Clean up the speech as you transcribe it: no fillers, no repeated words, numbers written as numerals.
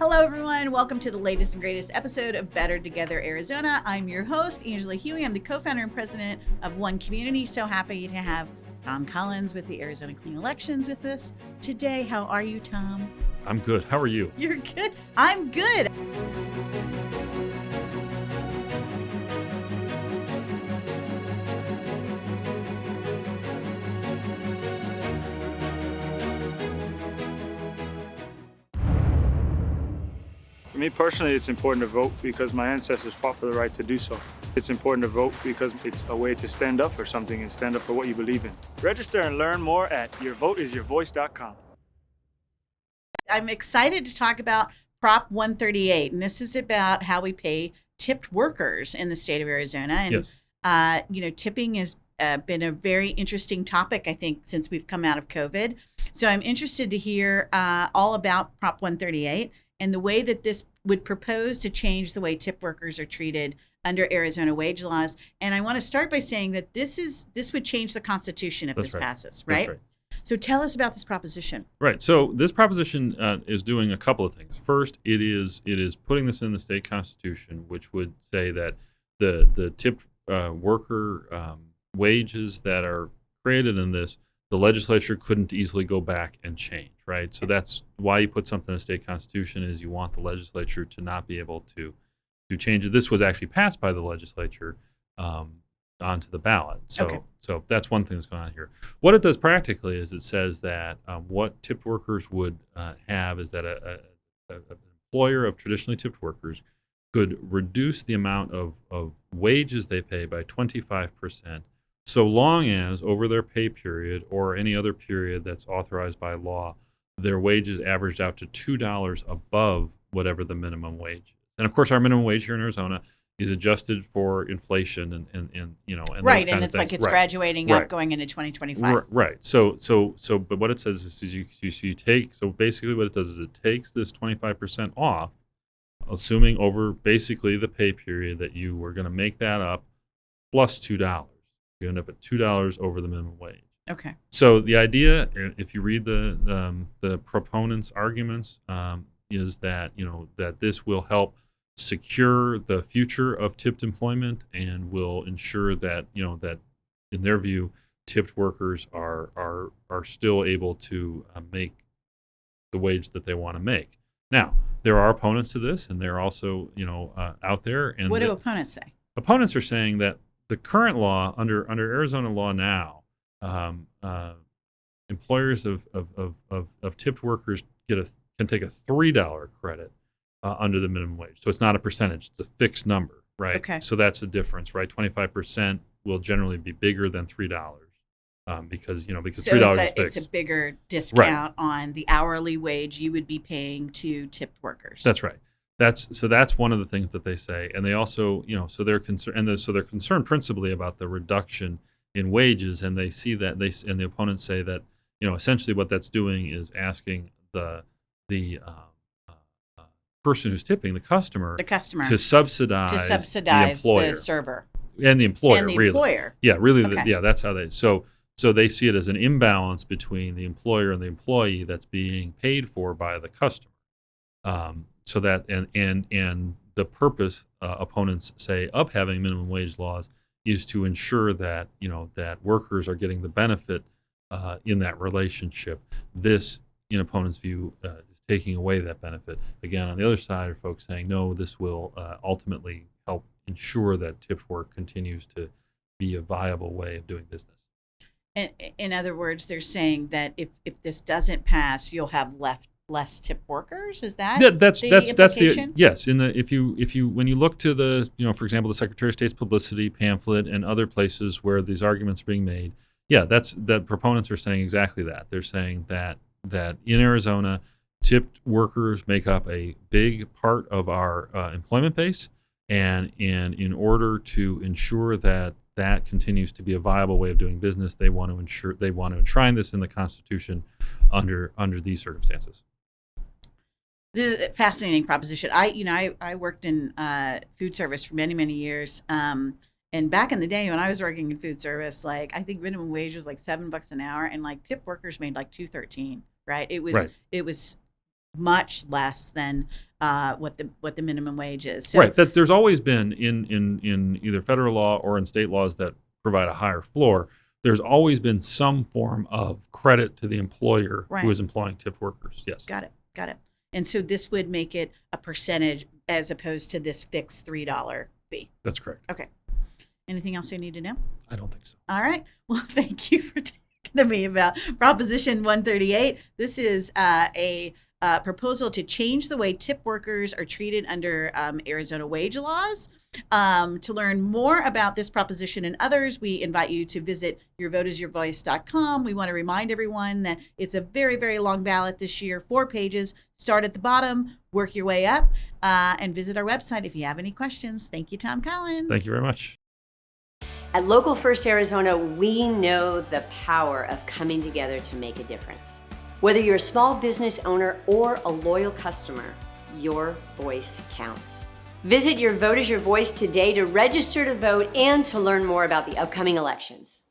Hello, everyone. Welcome to the latest and greatest episode of Better Together Arizona. I'm your host, Angela Hughey. I'm the co-founder and president of One Community. So happy to have Tom Collins with the Arizona Clean Elections with us today. How are you, Tom? I'm good. How are you? You're good. I'm good. For me personally, it's important to vote because my ancestors fought for the right to do so. It's important to vote because it's a way to stand up for something and stand up for what you believe in. Register and learn more at yourvoteisyourvoice.com. I'm excited to talk about Prop 138, and this is about how we pay tipped workers in the state of Arizona. And, Yes. Tipping has been a very interesting topic, I think, since we've come out of COVID. So I'm interested to hear all about Prop 138 and the way that this would propose to change the way tip workers are treated under Arizona wage laws. And I want to start by saying that this would change the Constitution if this passes, right? That's right. So tell us about this proposition. Right. So this proposition is doing a couple of things. First, it is putting this in the state constitution, which would say that the tip worker wages that are created in this, the legislature couldn't easily go back and change, right? So that's why you put something in the state constitution, is you want the legislature to not be able to change it. This was actually passed by the legislature onto the ballot. So that's one thing that's going on here. What it does practically is it says that what tipped workers would have is that an employer of traditionally tipped workers could reduce the amount of wages they pay by 25%, so long as over their pay period or any other period that's authorized by law, their wages averaged out to $2 above whatever the minimum wage is. And of course, our minimum wage here in Arizona is adjusted for inflation and Right, those and it's like it's right. graduating up going into 2025. Right. So but what it says is you take, so basically what it does is it takes this 25% off, assuming over basically the pay period that you were going to make that up plus $2. You end up at $2 over the minimum wage. Okay. So the idea, if you read the proponents' arguments, is that that this will help secure the future of tipped employment and will ensure that that in their view, tipped workers are still able to make the wage that they want to make. Now, there are opponents to this, and they're also out there. And what do opponents say? Opponents are saying that the current law under Arizona law now, employers of tipped workers can take a $3 credit under the minimum wage. So it's not a percentage; it's a fixed number, right? Okay. So that's the difference, right? 25% will generally be bigger than $3 because So $3 is fixed. it's a bigger discount on the hourly wage you would be paying to tipped workers. That's right. That's one of the things that they say, and they also, so they're concerned, so they're concerned principally about the reduction in wages, and they see that and the opponents say that, essentially what that's doing is asking the person who's tipping, the customer to subsidize the employer, the server and the employer, and the really. employer. Yeah, really, Okay. That's how they so they see it as an imbalance between the employer and the employee that's being paid for by the customer. So that and the purpose, opponents say, of having minimum wage laws is to ensure that that workers are getting the benefit in that relationship. This, in opponents' view, is taking away that benefit. Again, on the other side are folks saying no, this will ultimately help ensure that tipped work continues to be a viable way of doing business. In other words, they're saying that if this doesn't pass, you'll have less tip workers. Is that that's implication? Yes. If you when you look to the for example, the Secretary of State's publicity pamphlet and other places where these arguments are being made, the proponents are saying exactly that. They're saying that in Arizona, tipped workers make up a big part of our employment base, and in order to ensure that continues to be a viable way of doing business, they want to enshrine this in the Constitution under these circumstances. This is a fascinating proposition. I worked in food service for many years. And back in the day when I was working in food service, like I think minimum wage was like $7 an hour, and like tip workers made like $2.13. Right? It was much less than what the minimum wage is. So, Right. That there's always been in either federal law or in state laws that provide a higher floor. There's always been some form of credit to the employer Right. who is employing tipped workers. Yes. Got it. And so this would make it a percentage as opposed to this fixed $3 fee. That's correct. Okay. Anything else you need to know? I don't think so. All right. Well, thank you for talking to me about Proposition 138. This is a proposal to change the way tip workers are treated under Arizona wage laws. To learn more about this proposition and others, we invite you to visit yourvoteisyourvoice.com. We want to remind everyone that it's a very, very long ballot this year, 4 pages. Start at the bottom, work your way up, and visit our website if you have any questions. Thank you, Tom Collins. Thank you very much. At Local First Arizona, we know the power of coming together to make a difference. Whether you're a small business owner or a loyal customer, your voice counts. Visit Your Vote Is Your Voice today to register to vote and to learn more about the upcoming elections.